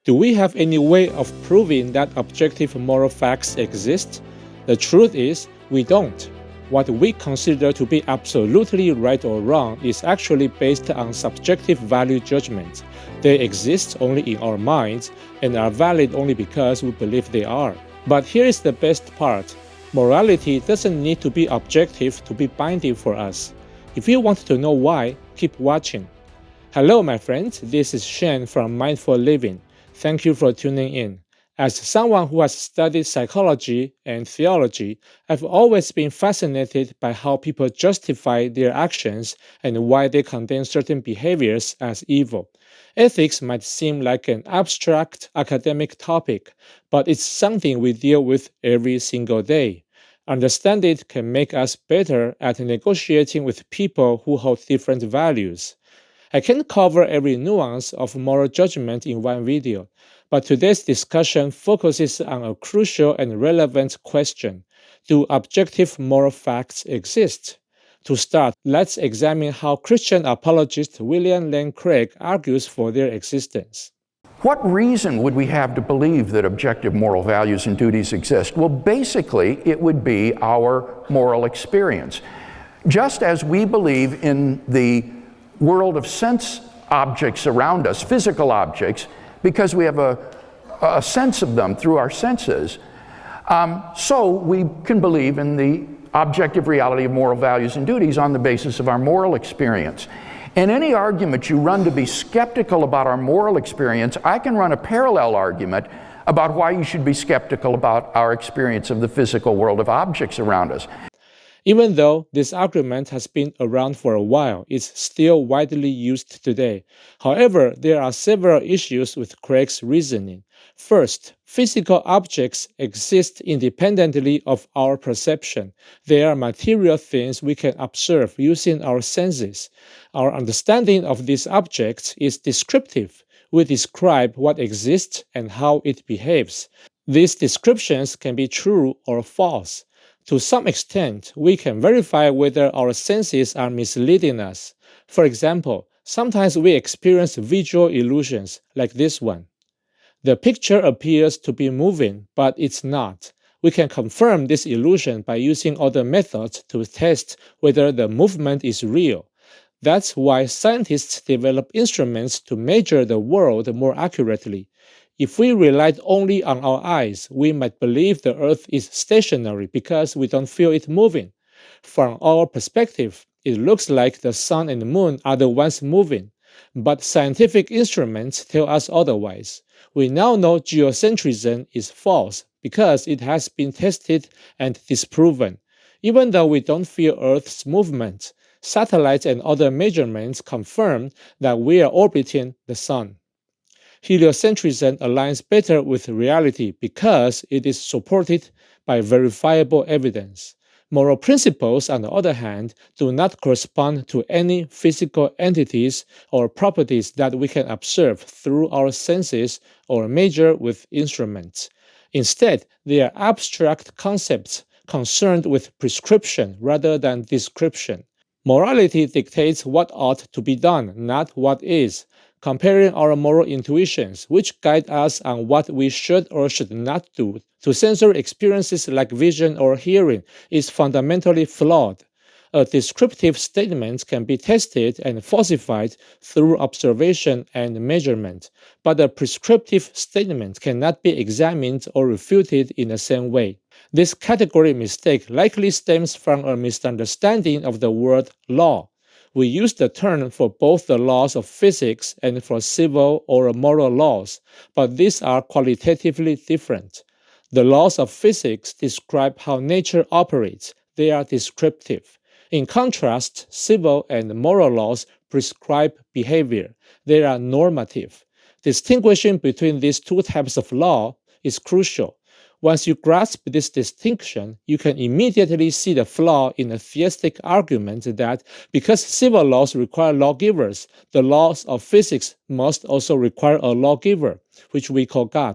Do we have any way of proving that objective moral facts exist? The truth is, we don't. What we consider to be absolutely right or wrong is actually based on subjective value judgments. They exist only in our minds and are valid only because we believe they are. But here is the best part. Morality doesn't need to be objective to be binding for us. If you want to know why, keep watching. Hello, my friends. This is Shen from Mindful Living. Thank you for tuning in. As someone who has studied psychology and theology, I've always been fascinated by how people justify their actions and why they condemn certain behaviors as evil. Ethics might seem like an abstract academic topic, but it's something we deal with every single day. Understanding it can make us better at negotiating with people who hold different values. I can't cover every nuance of moral judgment in one video, but today's discussion focuses on a crucial and relevant question. Do objective moral facts exist? To start, let's examine how Christian apologist William Lane Craig argues for their existence. What reason would we have to believe that objective moral values and duties exist? Well, basically, it would be our moral experience. Just as we believe in the world of sense objects around us, physical objects, because we have a sense of them through our senses, so we can believe in the objective reality of moral values and duties on the basis of our moral experience. And any argument you run to be skeptical about our moral experience, I can run a parallel argument about why you should be skeptical about our experience of the physical world of objects around us. Even though this argument has been around for a while, it's still widely used today. However, there are several issues with Craig's reasoning. First, physical objects exist independently of our perception. They are material things we can observe using our senses. Our understanding of these objects is descriptive. We describe what exists and how it behaves. These descriptions can be true or false. To some extent, we can verify whether our senses are misleading us. For example, sometimes we experience visual illusions like this one. The picture appears to be moving, but it's not. We can confirm this illusion by using other methods to test whether the movement is real. That's why scientists develop instruments to measure the world more accurately. If we relied only on our eyes, we might believe the Earth is stationary because we don't feel it moving. From our perspective, it looks like the sun and the moon are the ones moving. But scientific instruments tell us otherwise. We now know geocentrism is false because it has been tested and disproven. Even though we don't feel Earth's movement, satellites and other measurements confirm that we are orbiting the sun. Heliocentrism aligns better with reality because it is supported by verifiable evidence. Moral principles, on the other hand, do not correspond to any physical entities or properties that we can observe through our senses or measure with instruments. Instead, they are abstract concepts concerned with prescription rather than description. Morality dictates what ought to be done, not what is. Comparing our moral intuitions, which guide us on what we should or should not do, to sensory experiences like vision or hearing, is fundamentally flawed. A descriptive statement can be tested and falsified through observation and measurement, but a prescriptive statement cannot be examined or refuted in the same way. This category mistake likely stems from a misunderstanding of the word law. We use the term for both the laws of physics and for civil or moral laws, but these are qualitatively different. The laws of physics describe how nature operates. They are descriptive. In contrast, civil and moral laws prescribe behavior. They are normative. Distinguishing between these two types of law is crucial. Once you grasp this distinction, you can immediately see the flaw in a theistic argument that because civil laws require lawgivers, the laws of physics must also require a lawgiver, which we call God.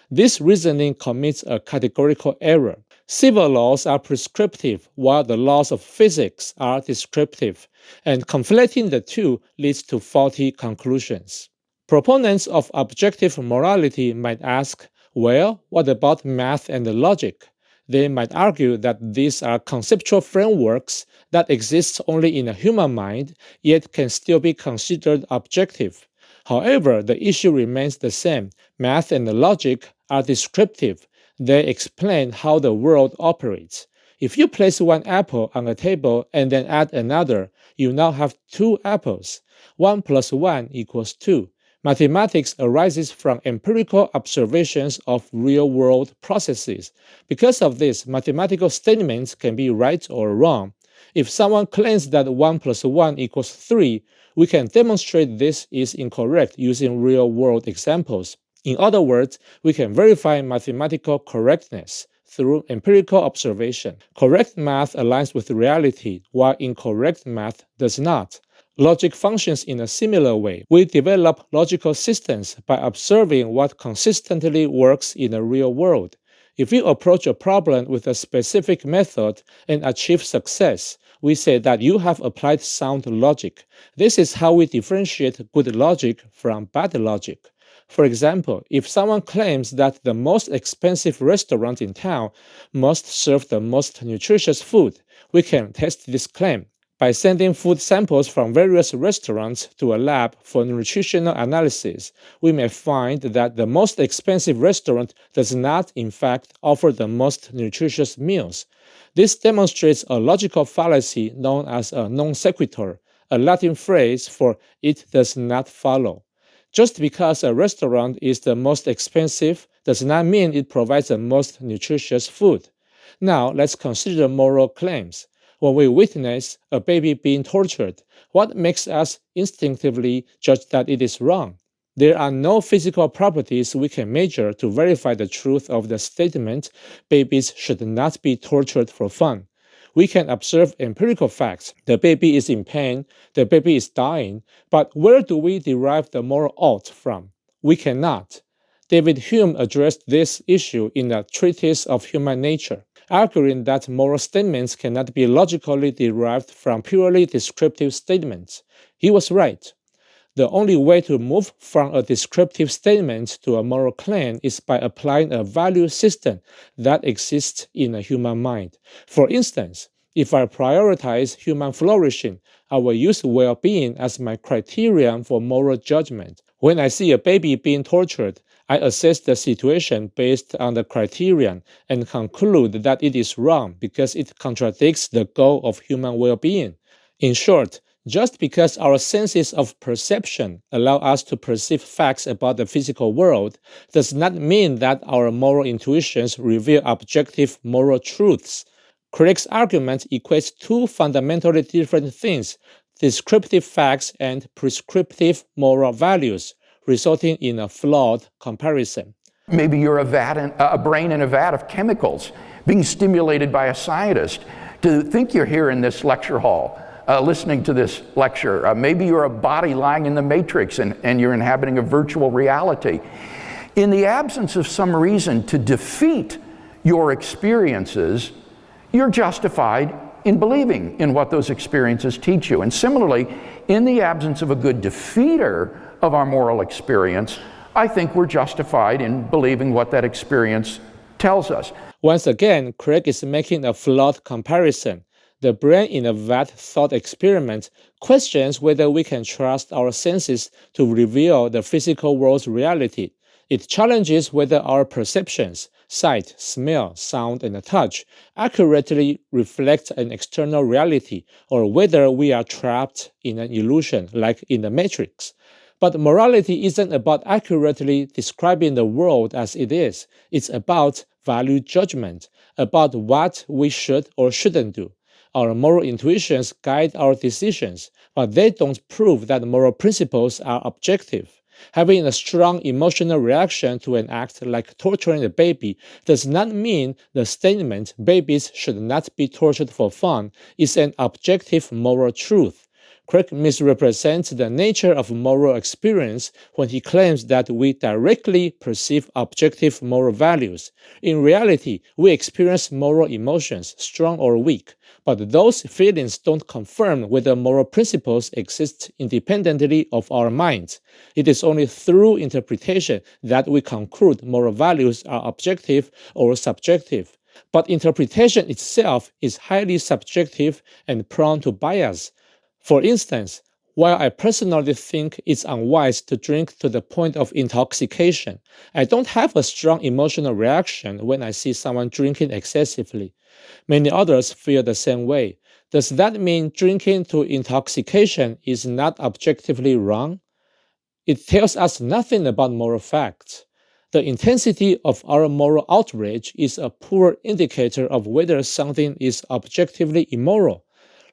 This reasoning commits a categorical error. Civil laws are prescriptive, while the laws of physics are descriptive, and conflating the two leads to faulty conclusions. Proponents of objective morality might ask, well, what about math and logic? They might argue that these are conceptual frameworks that exist only in a human mind, yet can still be considered objective. However, the issue remains the same. Math and logic are descriptive. They explain how the world operates. If you place one apple on a table and then add another, you now have two apples. 1 plus 1 equals 2. Mathematics arises from empirical observations of real-world processes. Because of this, mathematical statements can be right or wrong. If someone claims that 1 plus 1 equals 3, we can demonstrate this is incorrect using real-world examples. In other words, we can verify mathematical correctness through empirical observation. Correct math aligns with reality, while incorrect math does not. Logic functions in a similar way. We develop logical systems by observing what consistently works in the real world. If you approach a problem with a specific method and achieve success, we say that you have applied sound logic. This is how we differentiate good logic from bad logic. For example, if someone claims that the most expensive restaurant in town must serve the most nutritious food, we can test this claim by sending food samples from various restaurants to a lab for nutritional analysis. We may find that the most expensive restaurant does not, in fact, offer the most nutritious meals. This demonstrates a logical fallacy known as a non sequitur, a Latin phrase for "it does not follow." Just because a restaurant is the most expensive does not mean it provides the most nutritious food. Now, let's consider moral claims. When we witness a baby being tortured, what makes us instinctively judge that it is wrong? There are no physical properties we can measure to verify the truth of the statement, babies should not be tortured for fun. We can observe empirical facts. The baby is in pain, the baby is dying, but where do we derive the moral ought from? We cannot. David Hume addressed this issue in a treatise of human nature, arguing that moral statements cannot be logically derived from purely descriptive statements. He was right. The only way to move from a descriptive statement to a moral claim is by applying a value system that exists in a human mind. For instance, if I prioritize human flourishing, I will use well-being as my criterion for moral judgment. When I see a baby being tortured, I assess the situation based on the criterion and conclude that it is wrong because it contradicts the goal of human well-being. In short, just because our senses of perception allow us to perceive facts about the physical world does not mean that our moral intuitions reveal objective moral truths. Craig's argument equates two fundamentally different things, descriptive facts and prescriptive moral values, resulting in a flawed comparison. Maybe you're a brain in a vat of chemicals being stimulated by a scientist to think you're here in this lecture hall. Listening to this lecture. Maybe you're a body lying in the matrix and you're inhabiting a virtual reality. In the absence of some reason to defeat your experiences, you're justified in believing in what those experiences teach you. And similarly, in the absence of a good defeater of our moral experience, I think we're justified in believing what that experience tells us. Once again, Craig is making a flawed comparison. The brain in a vat thought experiment questions whether we can trust our senses to reveal the physical world's reality. It challenges whether our perceptions, sight, smell, sound, and touch, accurately reflect an external reality, or whether we are trapped in an illusion like in the Matrix. But morality isn't about accurately describing the world as it is. It's about value judgment, about what we should or shouldn't do. Our moral intuitions guide our decisions, but they don't prove that moral principles are objective. Having a strong emotional reaction to an act like torturing a baby does not mean the statement "babies should not be tortured for fun" is an objective moral truth. Craig misrepresents the nature of moral experience when he claims that we directly perceive objective moral values. In reality, we experience moral emotions, strong or weak, but those feelings don't confirm whether moral principles exist independently of our minds. It is only through interpretation that we conclude moral values are objective or subjective. But interpretation itself is highly subjective and prone to bias. For instance, while I personally think it's unwise to drink to the point of intoxication, I don't have a strong emotional reaction when I see someone drinking excessively. Many others feel the same way. Does that mean drinking to intoxication is not objectively wrong? It tells us nothing about moral facts. The intensity of our moral outrage is a poor indicator of whether something is objectively immoral.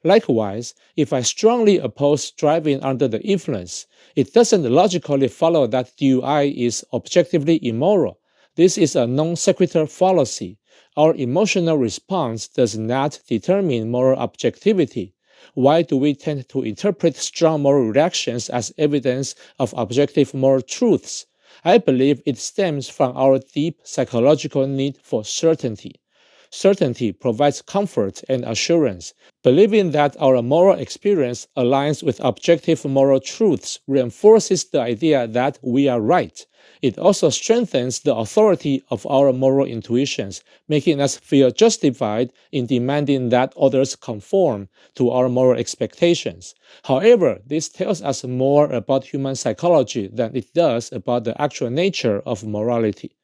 Likewise, if I strongly oppose driving under the influence, it doesn't logically follow that DUI is objectively immoral. This is a non sequitur fallacy. Our emotional response does not determine moral objectivity. Why do we tend to interpret strong moral reactions as evidence of objective moral truths? I believe it stems from our deep psychological need for certainty. Certainty provides comfort and assurance. Believing that our moral experience aligns with objective moral truths reinforces the idea that we are right. It also strengthens the authority of our moral intuitions, making us feel justified in demanding that others conform to our moral expectations. However, this tells us more about human psychology than it does about the actual nature of morality.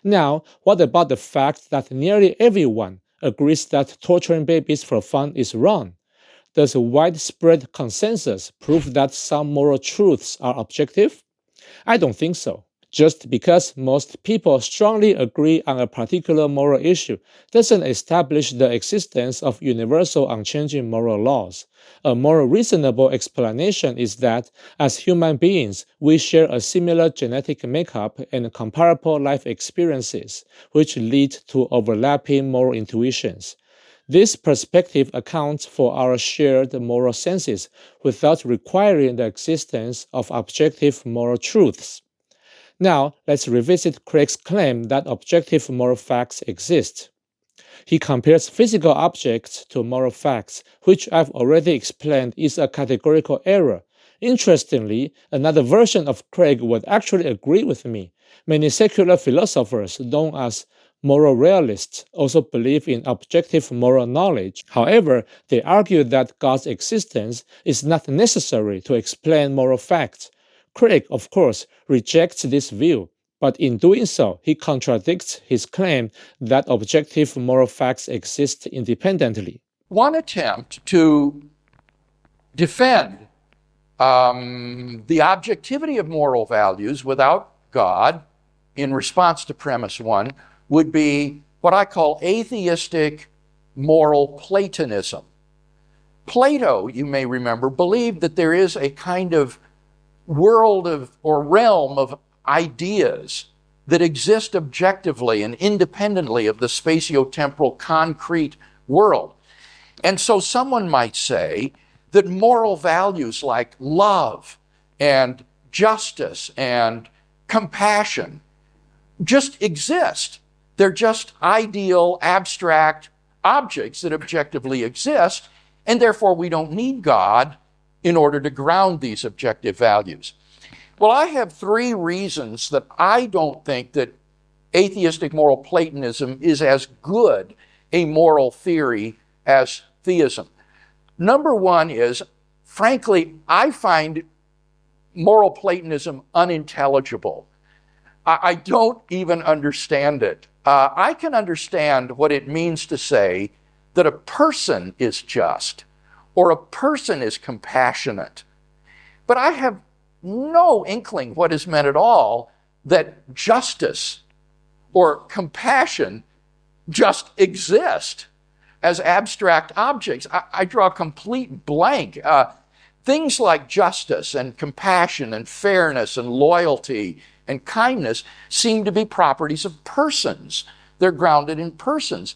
Now, what about the fact that nearly everyone agrees that torturing babies for fun is wrong? Does widespread consensus prove that some moral truths are objective? I don't think so. Just because most people strongly agree on a particular moral issue doesn't establish the existence of universal unchanging moral laws. A more reasonable explanation is that, as human beings, we share a similar genetic makeup and comparable life experiences, which lead to overlapping moral intuitions. This perspective accounts for our shared moral senses without requiring the existence of objective moral truths. Now, let's revisit Craig's claim that objective moral facts exist. He compares physical objects to moral facts, which I've already explained is a categorical error. Interestingly, another version of Craig would actually agree with me. Many secular philosophers, known as moral realists, also believe in objective moral knowledge. However, they argue that God's existence is not necessary to explain moral facts. Craig, of course, rejects this view, but in doing so, he contradicts his claim that objective moral facts exist independently. One attempt to defend the objectivity of moral values without God, in response to premise one, would be what I call atheistic moral Platonism. Plato, you may remember, believed that there is a kind of world of or realm of ideas that exist objectively and independently of the spatiotemporal concrete world. And so someone might say that moral values like love and justice and compassion just exist. They're just ideal, abstract objects that objectively exist, and therefore we don't need God in order to ground these objective values. Well, I have three reasons that I don't think that atheistic moral Platonism is as good a moral theory as theism. Number one is, frankly, I find moral Platonism unintelligible. I don't even understand it. I can understand what it means to say that a person is just or a person is compassionate. But I have no inkling what is meant at all that justice or compassion just exist as abstract objects. I draw a complete blank. Things like justice and compassion and fairness and loyalty and kindness seem to be properties of persons. They're grounded in persons.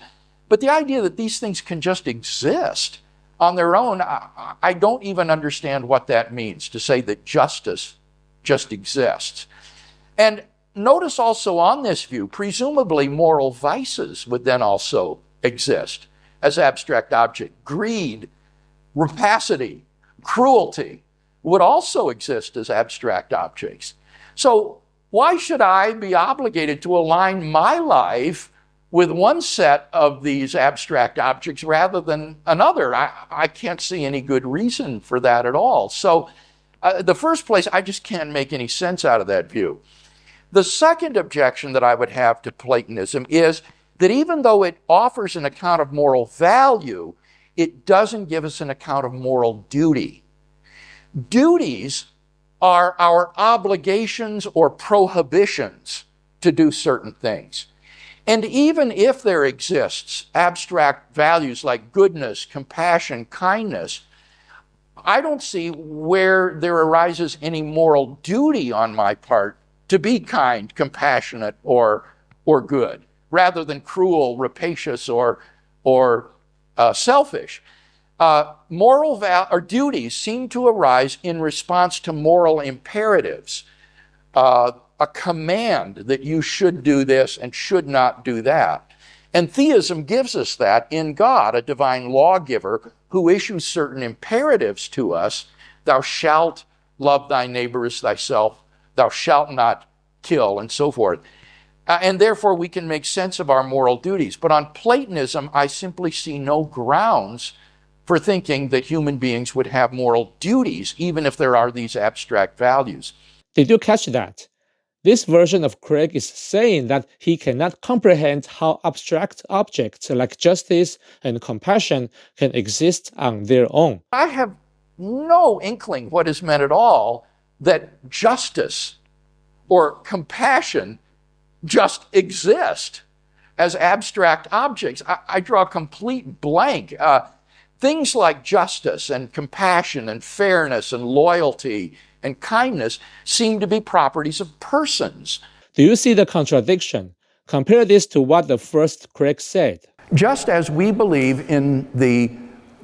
But the idea that these things can just exist On their own, I don't even understand what that means, to say that justice just exists. And notice also on this view, presumably moral vices would then also exist as abstract object. Greed, rapacity, cruelty would also exist as abstract objects. So why should I be obligated to align my life with one set of these abstract objects rather than another? I can't see any good reason for that at all. So the first place, I just can't make any sense out of that view. The second objection that I would have to Platonism is that even though it offers an account of moral value, it doesn't give us an account of moral duty. Duties are our obligations or prohibitions to do certain things. And even if there exists abstract values like goodness, compassion, kindness, I don't see where there arises any moral duty on my part to be kind, compassionate, or good, rather than cruel, rapacious, or selfish. Moral duties seem to arise in response to moral imperatives, a command that you should do this and should not do that. And theism gives us that in God, a divine lawgiver who issues certain imperatives to us. Thou shalt love thy neighbor as thyself, thou shalt not kill, and so forth. And therefore we can make sense of our moral duties. But on Platonism, I simply see no grounds for thinking that human beings would have moral duties, even if there are these abstract values. Did you catch that? This version of Craig is saying that he cannot comprehend how abstract objects like justice and compassion can exist on their own. I have no inkling what is meant at all that justice or compassion just exist as abstract objects. I draw a complete blank. Things like justice and compassion and fairness and loyalty and kindness seem to be properties of persons. Do you see the contradiction? Compare this to what the first Craig said. Just as we believe in the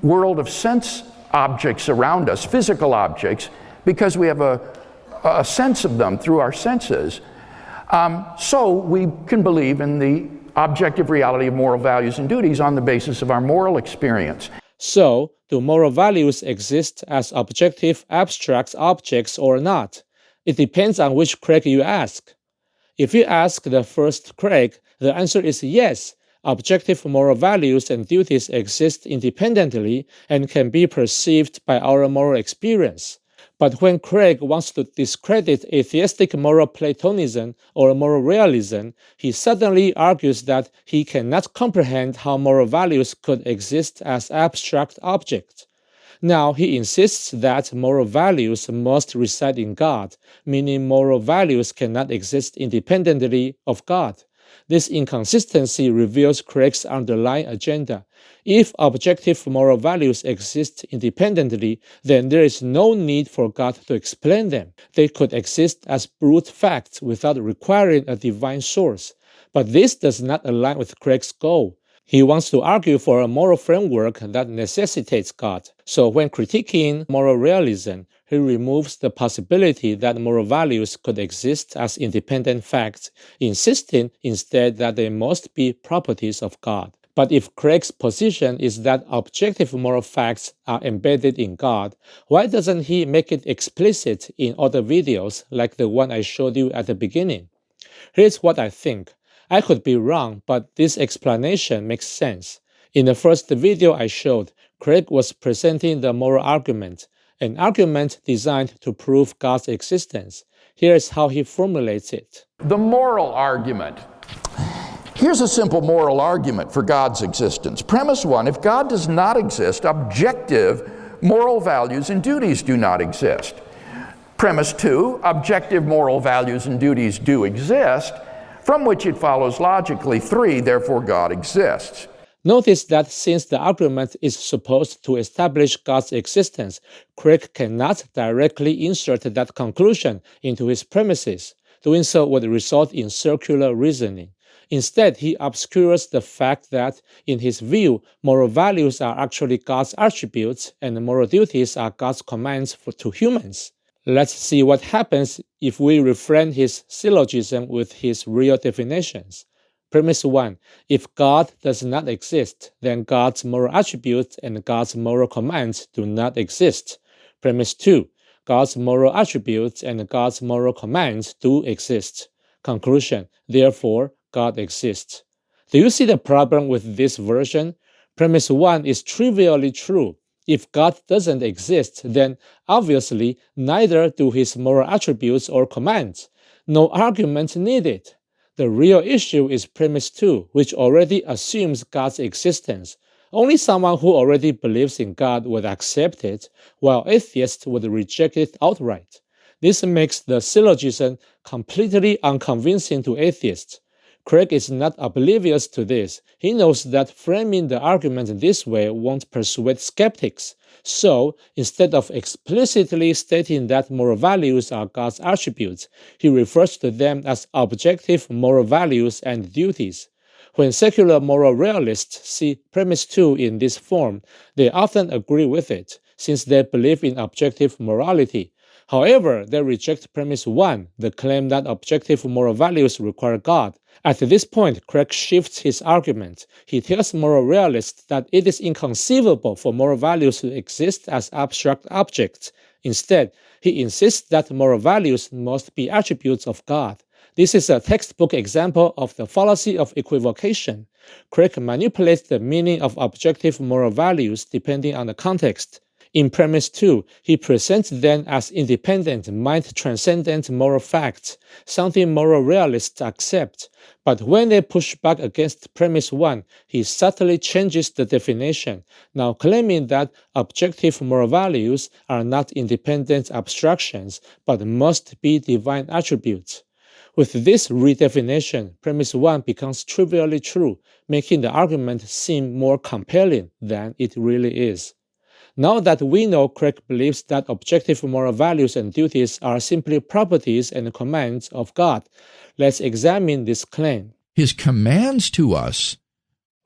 world of sense objects around us, physical objects, because we have a sense of them through our senses, so we can believe in the objective reality of moral values and duties on the basis of our moral experience. So, do moral values exist as objective, abstract objects or not? It depends on which Craig you ask. If you ask the first Craig, the answer is yes. Objective moral values and duties exist independently and can be perceived by our moral experience. But when Craig wants to discredit atheistic moral Platonism or moral realism, he suddenly argues that he cannot comprehend how moral values could exist as abstract objects. Now, he insists that moral values must reside in God, meaning moral values cannot exist independently of God. This inconsistency reveals Craig's underlying agenda. If objective moral values exist independently, then there is no need for God to explain them. They could exist as brute facts without requiring a divine source. But this does not align with Craig's goal. He wants to argue for a moral framework that necessitates God. So when critiquing moral realism, he removes the possibility that moral values could exist as independent facts, insisting instead that they must be properties of God. But if Craig's position is that objective moral facts are embedded in God, why doesn't he make it explicit in other videos like the one I showed you at the beginning? Here's what I think. I could be wrong, but this explanation makes sense. In the first video I showed, Craig was presenting the moral argument, an argument designed to prove God's existence. Here's how he formulates it. The moral argument. Here's a simple moral argument for God's existence. Premise 1, if God does not exist, objective moral values and duties do not exist. Premise 2, objective moral values and duties do exist, from which it follows logically 3, therefore God exists. Notice that since the argument is supposed to establish God's existence, Craig cannot directly insert that conclusion into his premises. Doing so would result in circular reasoning. Instead, he obscures the fact that, in his view, moral values are actually God's attributes and moral duties are God's commands to humans. Let's see what happens if we reframe his syllogism with his real definitions. Premise 1. If God does not exist, then God's moral attributes and God's moral commands do not exist. Premise 2. God's moral attributes and God's moral commands do exist. Conclusion. Therefore, God exists. Do you see the problem with this version? Premise 1 is trivially true. If God doesn't exist, then obviously neither do his moral attributes or commands. No argument needed. The real issue is premise 2, which already assumes God's existence. Only someone who already believes in God would accept it, while atheists would reject it outright. This makes the syllogism completely unconvincing to atheists. Craig is not oblivious to this. He knows that framing the argument this way won't persuade skeptics. So, instead of explicitly stating that moral values are God's attributes, he refers to them as objective moral values and duties. When secular moral realists see premise 2 in this form, they often agree with it, since they believe in objective morality. However, they reject premise 1, the claim that objective moral values require God. At this point, Craig shifts his argument. He tells moral realists that it is inconceivable for moral values to exist as abstract objects. Instead, he insists that moral values must be attributes of God. This is a textbook example of the fallacy of equivocation. Craig manipulates the meaning of objective moral values depending on the context. In premise 2, he presents them as independent, mind-transcendent moral facts, something moral realists accept. But when they push back against premise 1, he subtly changes the definition, now claiming that objective moral values are not independent abstractions, but must be divine attributes. With this redefinition, premise 1 becomes trivially true, making the argument seem more compelling than it really is. Now that we know Craig believes that objective moral values and duties are simply properties and commands of God, let's examine this claim. His commands to us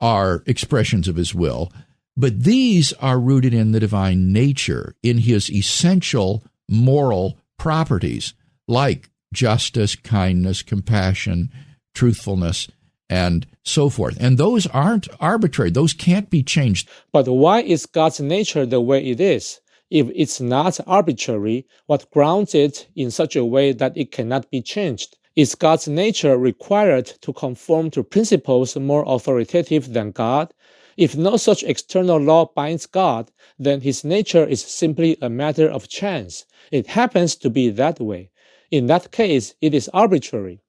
are expressions of his will, but these are rooted in the divine nature, in his essential moral properties, like justice, kindness, compassion, truthfulness, and so forth. And those aren't arbitrary. Those can't be changed. But why is God's nature the way it is? If it's not arbitrary, what grounds it in such a way that it cannot be changed? Is God's nature required to conform to principles more authoritative than God? If no such external law binds God, then his nature is simply a matter of chance. It happens to be that way. In that case, it is arbitrary.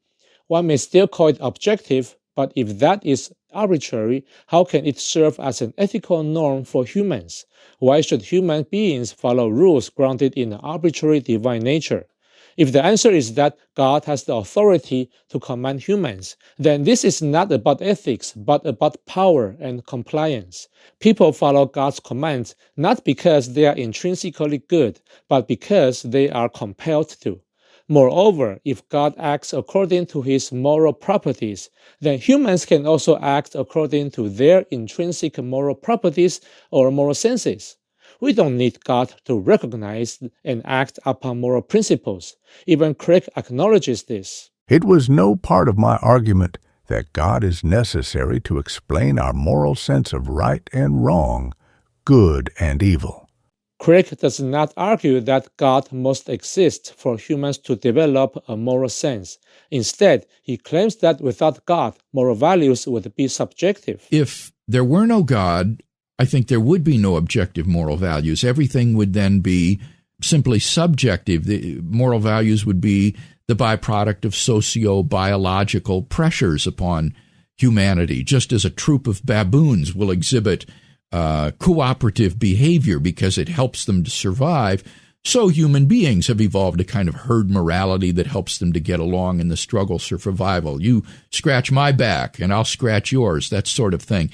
One may still call it objective, but if that is arbitrary, how can it serve as an ethical norm for humans? Why should human beings follow rules grounded in an arbitrary divine nature? If the answer is that God has the authority to command humans, then this is not about ethics, but about power and compliance. People follow God's commands not because they are intrinsically good, but because they are compelled to. Moreover, if God acts according to his moral properties, then humans can also act according to their intrinsic moral properties or moral senses. We don't need God to recognize and act upon moral principles. Even Craig acknowledges this. It was no part of my argument that God is necessary to explain our moral sense of right and wrong, good and evil. Craig does not argue that God must exist for humans to develop a moral sense. Instead, he claims that without God, moral values would be subjective. If there were no God, I think there would be no objective moral values. Everything would then be simply subjective. The moral values would be the byproduct of socio-biological pressures upon humanity, just as a troop of baboons will exhibit cooperative behavior because it helps them to survive. So human beings have evolved a kind of herd morality that helps them to get along in the struggle for survival. You scratch my back and I'll scratch yours, that sort of thing.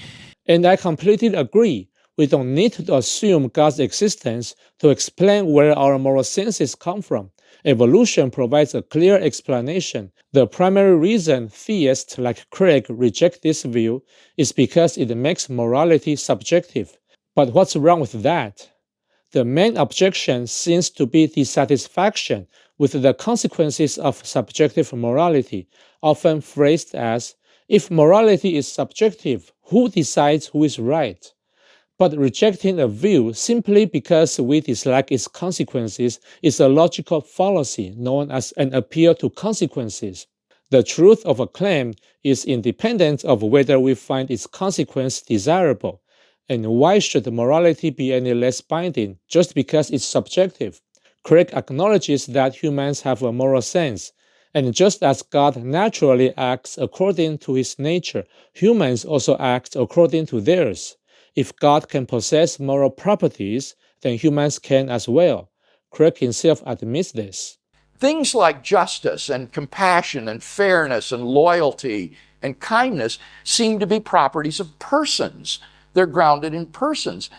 And I completely agree. We don't need to assume God's existence to explain where our moral senses come from. Evolution provides a clear explanation. The primary reason theists like Craig reject this view is because it makes morality subjective. But what's wrong with that? The main objection seems to be dissatisfaction with the consequences of subjective morality, often phrased as, if morality is subjective, who decides who is right? But rejecting a view simply because we dislike its consequences is a logical fallacy known as an appeal to consequences. The truth of a claim is independent of whether we find its consequence desirable. And why should morality be any less binding just because it's subjective? Craig acknowledges that humans have a moral sense, and just as God naturally acts according to his nature, humans also act according to theirs. If God can possess moral properties, then humans can as well. Craig himself admits this. Things like justice and compassion and fairness and loyalty and kindness seem to be properties of persons. They're grounded in persons.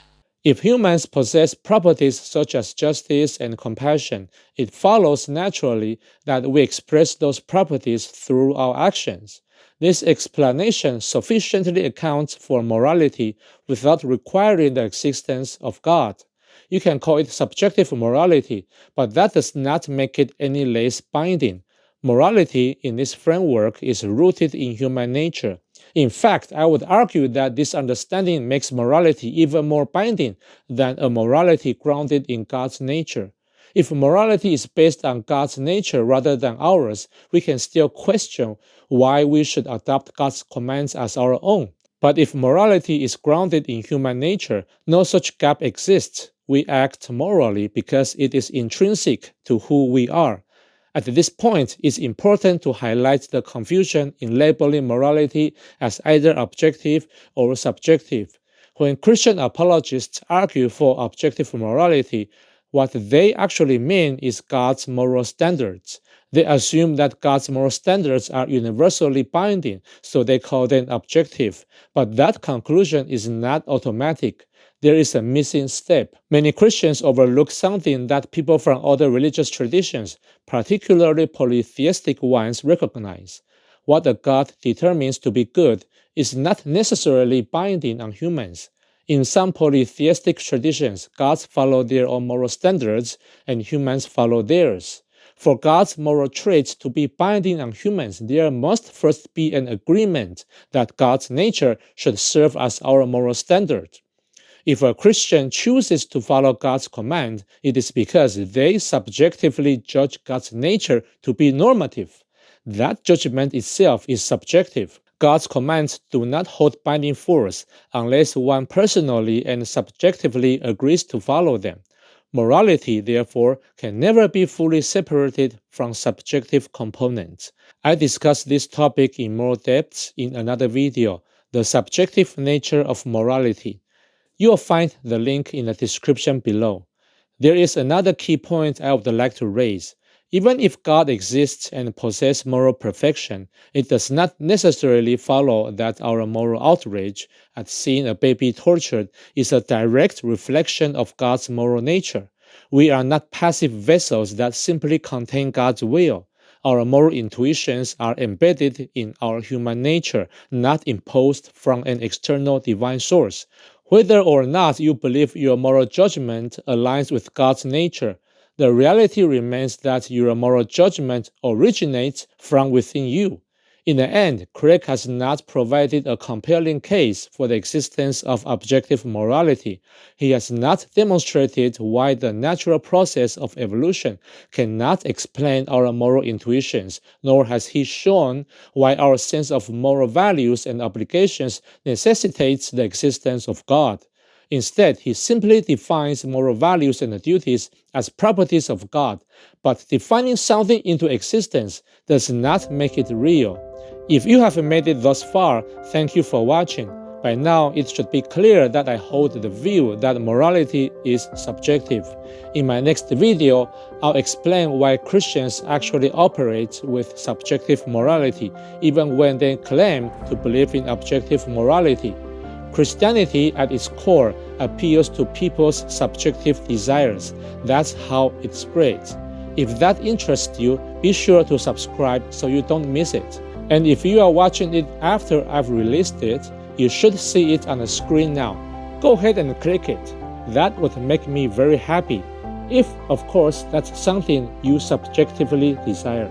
If humans possess properties such as justice and compassion, it follows naturally that we express those properties through our actions. This explanation sufficiently accounts for morality without requiring the existence of God. You can call it subjective morality, but that does not make it any less binding. Morality in this framework is rooted in human nature. In fact, I would argue that this understanding makes morality even more binding than a morality grounded in God's nature. If morality is based on God's nature rather than ours, we can still question why we should adopt God's commands as our own. But if morality is grounded in human nature, no such gap exists. We act morally because it is intrinsic to who we are. At this point, it's important to highlight the confusion in labeling morality as either objective or subjective. When Christian apologists argue for objective morality, what they actually mean is God's moral standards. They assume that God's moral standards are universally binding, so they call them objective. But that conclusion is not automatic. There is a missing step. Many Christians overlook something that people from other religious traditions, particularly polytheistic ones, recognize. What a God determines to be good is not necessarily binding on humans. In some polytheistic traditions, gods follow their own moral standards and humans follow theirs. For God's moral traits to be binding on humans, there must first be an agreement that God's nature should serve as our moral standard. If a Christian chooses to follow God's command, it is because they subjectively judge God's nature to be normative. That judgment itself is subjective. God's commands do not hold binding force unless one personally and subjectively agrees to follow them. Morality, therefore, can never be fully separated from subjective components. I discuss this topic in more depth in another video, The Subjective Nature of Morality. You'll find the link in the description below. There is another key point I would like to raise. Even if God exists and possesses moral perfection, it does not necessarily follow that our moral outrage at seeing a baby tortured is a direct reflection of God's moral nature. We are not passive vessels that simply contain God's will. Our moral intuitions are embedded in our human nature, not imposed from an external divine source. Whether or not you believe your moral judgment aligns with God's nature, the reality remains that your moral judgment originates from within you. In the end, Craig has not provided a compelling case for the existence of objective morality. He has not demonstrated why the natural process of evolution cannot explain our moral intuitions, nor has he shown why our sense of moral values and obligations necessitates the existence of God. Instead, he simply defines moral values and duties as properties of God, but defining something into existence does not make it real. If you have made it thus far, thank you for watching. By now, it should be clear that I hold the view that morality is subjective. In my next video, I'll explain why Christians actually operate with subjective morality, even when they claim to believe in objective morality. Christianity, at its core, appeals to people's subjective desires. That's how it spreads. If that interests you, be sure to subscribe so you don't miss it. And if you are watching it after I've released it, you should see it on the screen now. Go ahead and click it. That would make me very happy. If, of course, that's something you subjectively desire.